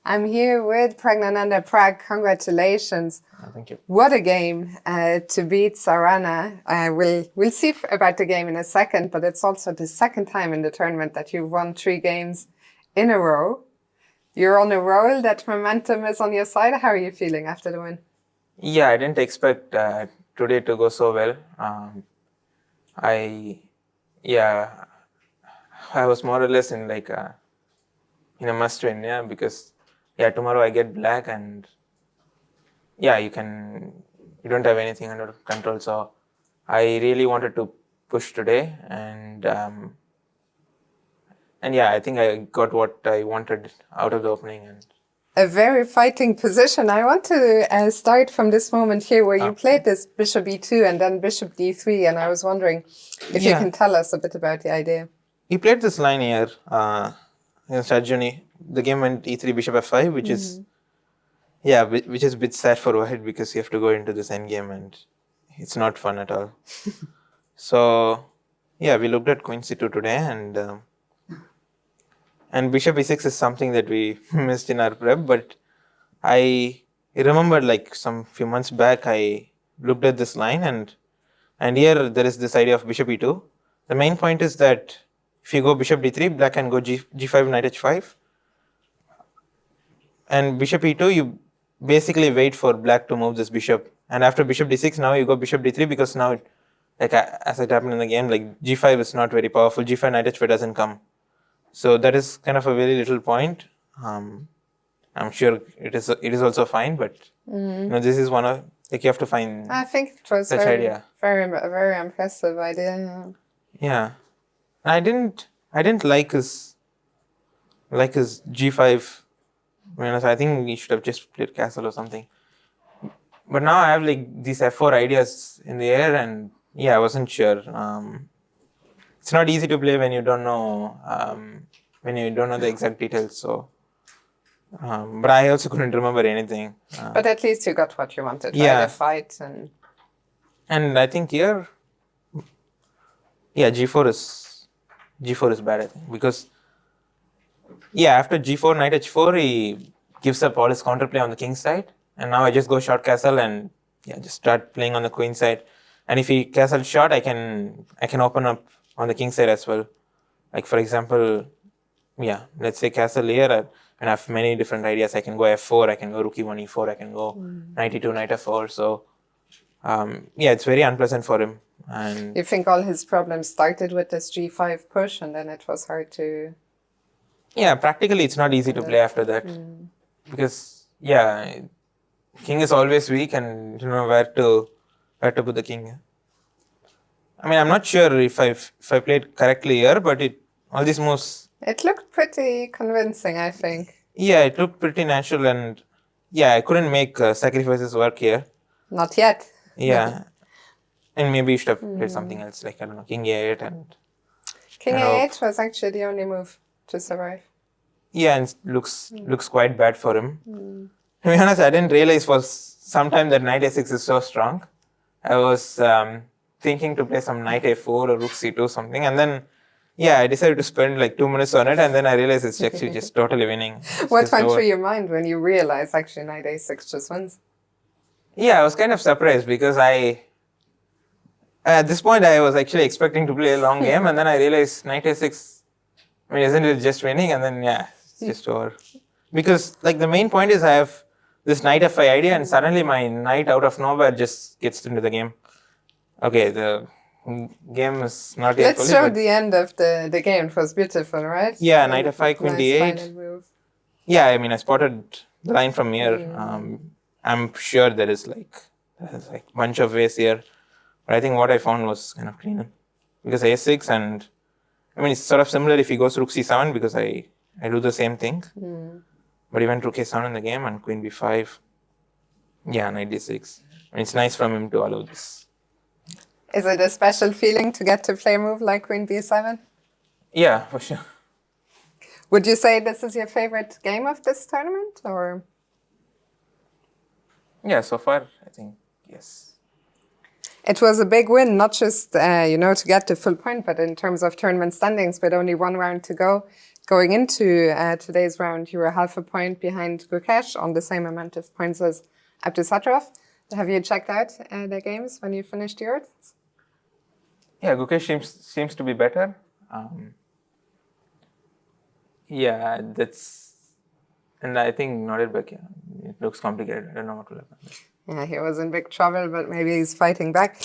I'm here with Pragg. Pragg, congratulations. Thank you. What a game to beat Sarana. We'll see about the game in a second, but it's also the second time in the tournament that you've won 3 games in a row. You're on a roll, that momentum is on your side. How are you feeling after the win? Yeah, I didn't expect today to go so well. I was more or less in in a must win, because tomorrow I get black and you don't have anything under control. So I really wanted to push today, and I think I got what I wanted out of the opening. And a very fighting position. I want to start from this moment here where you played this bishop e2 and then bishop d3, and I was wondering if you can tell us a bit about the idea. He played this line here against Arjuni. The game went e3 bishop f5, which is which is a bit sad for White because you have to go into this endgame and it's not fun at all. So we looked at queen c2 today, and bishop e6 is something that we missed in our prep, but I remembered some few months back I looked at this line, and here there is this idea of bishop e2. The main point is that if you go bishop d3, black can go g5, knight h5. And bishop e2, you basically wait for black to move this bishop. And after bishop d6, now you go bishop d3 because now, as it happened in the game, g5 is not very powerful. g5, knight h5 doesn't come. So that is kind of a very little point. I'm sure it is also fine, but this is one of you have to find. I think it was very impressive idea. Yeah, I didn't like his g5. I think he should have just played castle or something. But now I have these f4 ideas in the air, and I wasn't sure. It's not easy to play when you don't know the exact details. So, but I also couldn't remember anything. But at least you got what you wanted, right? A fight and I think here, g4 is bad, I think, because after g4, knight h4, he gives up all his counterplay on the king side, and now I just go short castle and just start playing on the queen side. And if he castle short, I can open up on the king side as well. For example, let's say castle here, and I have many different ideas. I can go f4, I can go rook e1, e4, I can go knight e2, knight f4. So it's very unpleasant for him. And you think all his problems started with this g5 push, and then it was hard to. Practically it's not easy to play after that, because king is always weak, and you know where to put the king. I mean, I'm not sure if I played correctly here, but all these moves. It looked pretty convincing, I think. Yeah, it looked pretty natural, and I couldn't make sacrifices work here. Not yet. Yeah, and maybe you should have played something else, I don't know, king a8 and. King a8 was actually the only move to survive. Yeah, and looks quite bad for him. To be honest, I didn't realize for some time that knight a6 is so strong. I was thinking to play some knight a4 or rook c2 something, and then I decided to spend 2 minutes on it, and then I realized it's actually just totally winning. What went through your mind when you realized actually knight a6 just wins? I was kind of surprised because at this point I was actually expecting to play a long game, and then I realized knight a6, isn't it just winning? And then it's just over. Because the main point is I have this knight f5 idea, and suddenly my knight out of nowhere just gets into the game. Okay, the game is not yet. Let's show the end of the game. It was beautiful, right? Yeah, knight f5, queen d8. I spotted the line from here. I'm sure there is a bunch of ways here, but I think what I found was kind of cleaner, because a6, and it's sort of similar if he goes rook c7, because I do the same thing. But he went rook a7 in the game, and queen b5. Knight d6. It's nice from him to allow this. Is it a special feeling to get to play a move like queen b7? Yeah, for sure. Would you say this is your favorite game of this tournament, or? Yeah, so far, I think, yes. It was a big win, not just, to get the full point, but in terms of tournament standings with only 1 round to go. going into today's round, you were half a point behind Gukesh on the same amount of points as Abdusattarov. Have you checked out the games when you finished yours? Yeah, Gukesh seems to be better. Yeah, and I think Nordirbek, it looks complicated. I don't know what will happen. Yeah, he was in big trouble, but maybe he's fighting back.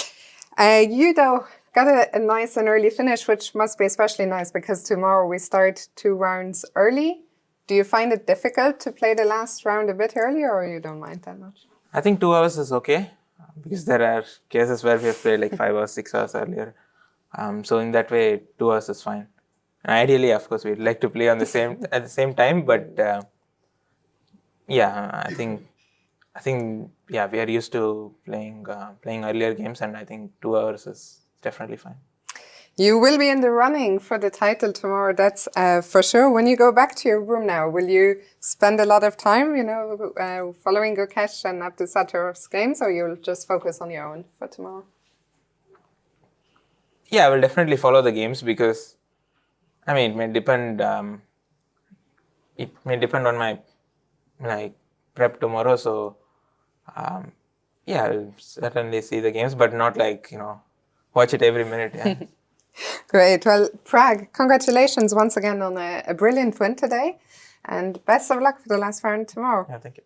You, though, got a nice and early finish, which must be especially nice because tomorrow we start 2 rounds early. Do you find it difficult to play the last round a bit earlier, or you don't mind that much? I think 2 hours is okay because there are cases where we have played like 5 hours, 6 hours earlier. So in that way, 2 hours is fine. And ideally, of course, we'd like to play on the same at the same time, but yeah, I think yeah, we are used to playing earlier games, and I think 2 hours is definitely fine. You will be in the running for the title tomorrow, that's for sure. When you go back to your room now, will you spend a lot of time, following Gukesh and Abdusattarov's games, or you'll just focus on your own for tomorrow? Yeah, I will definitely follow the games because, I mean, it may depend. It may depend on my prep tomorrow. So, yeah, I'll certainly see the games, but not watch it every minute. Yeah. Great. Well, Pragg, congratulations once again on a brilliant win today, and best of luck for the last round tomorrow. Yeah, thank you.